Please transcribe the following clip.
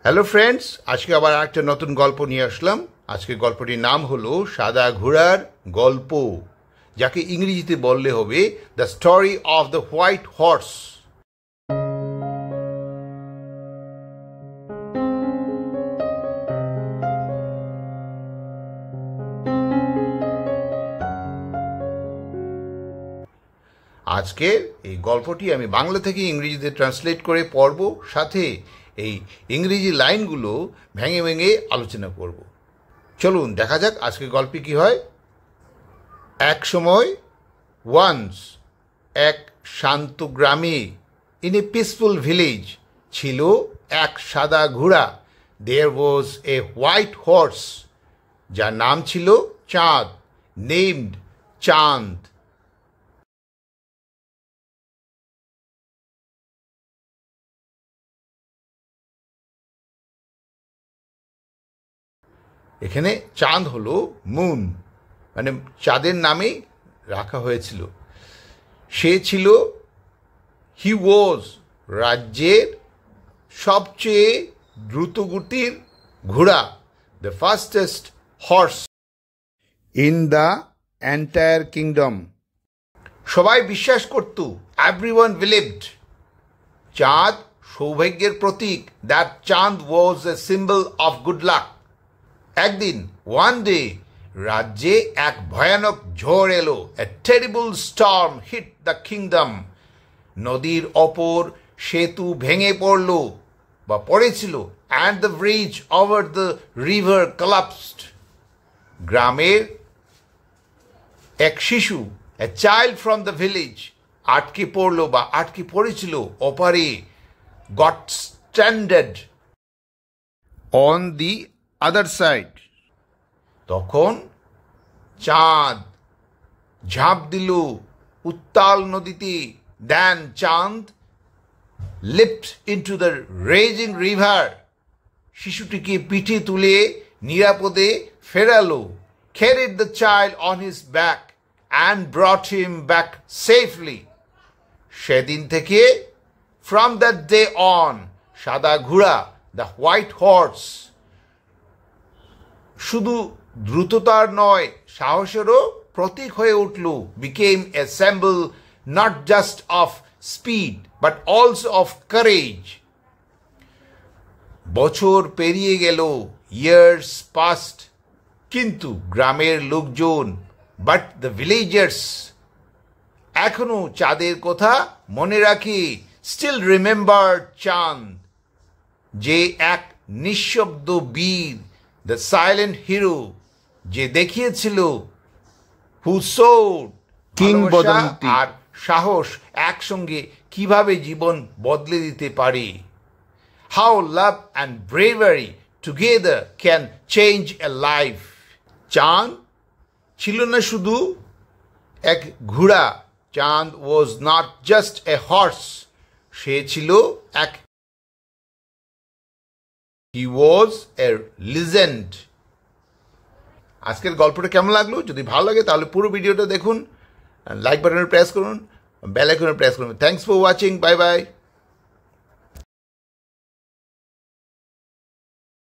Hello friends, আজকে আবার একটা নতুন গল্প নিয়ে আসলাম। আজকে গল্পটির নাম হলো সাদা ঘোড়ার গল্প, যাকে ইংরেজিতে বললে হবে the story of the white horse. আজকে এই গল্পটি আমি বাংলা থেকে ইংরেজিতে ট্রান্সলেট করে পড়ব, সাথে এই ইংরেজি লাইনগুলো ভেঙে ভেঙে আলোচনা করব। চলুন দেখা যাক আজকে গল্পে কি হয়। এক সময় ওয়ান্স, এক শান্ত গ্রামে, ইন এ পিসফুল ভিলেজ, ছিল এক সাদা ঘোড়া। দেয়ার ওয়াজ এ হোয়াইট হর্স, যার নাম ছিল চাঁদ, নেমড চাঁদ। এখানে চাঁদ হলো মুন, মানে চাঁদের নামেই রাখা হয়েছিল। সে ছিল, হি ওয়াজ, রাজ্যের সবচেয়ে দ্রুতগতির ঘোড়া, the fastest horse in the entire kingdom. সবাই বিশ্বাস করত, এভরিওয়ান বিলিভড, চাঁদ সৌভাগ্যের প্রতীক, that Chand was a symbol of good luck. একদিন, ওয়ান ডে, রাজ্যে এক ভয়ানক ঝড় এলো। A terrible storm hit the kingdom. নদীর অপর সেতু ভেঙে পড়ল বা পড়েছিল, and the bridge over the river collapsed. গ্রামের এক শিশু, a child from the village, আটকে পড়ল বা আটকে পড়েছিল ওপারে, got stranded on the other side. তখন চাঁদ ঝাঁপ দিল উত্তাল নদীতে। Then Chand leapt into the raising river. শিশুটিকে পিঠে তুলে নিরাপদে ফেরালো। Carried the child on his back and brought him back safely. সেদিন থেকে, ফ্রম দ্যাট ডে অন, সাদা ঘোড়া, দ্য হোয়াইট হর্স, শুধু দ্রুততার নয়, সাহসেরও প্রতীক হয়ে উঠল। Became a symbol not just of speed but also of courage. বছর পেরিয়ে গেল, ইয়ার্স পাস্ট, কিন্তু গ্রামের লোকজন, বাট দ্য ভিলেজার্স, এখনো চাঁদের কথা মনে রাখে। স্টিল রিমেম্বার চাঁদ, যে এক নিঃশব্দ বীর, দ্য সাইলেন্ট হিরো, যে দেখিয়েছিল হু সোড, কিংবদন্তি আর সাহস একসঙ্গে কিভাবে জীবন বদলে দিতে পারে। How love and bravery together can change a life. Chand ছিল না শুধু এক ঘোড়া, Chand was not just a horse, সে ছিল এক, he was a legend. আজকের গল্পটা কেমন লাগলো? যদি ভালো লাগে তাহলে পুরো ভিডিওটা দেখুন, লাইক বাটনে প্রেস করুন, বেল আইকনে প্রেস করুন। Thanks for watching, bye bye.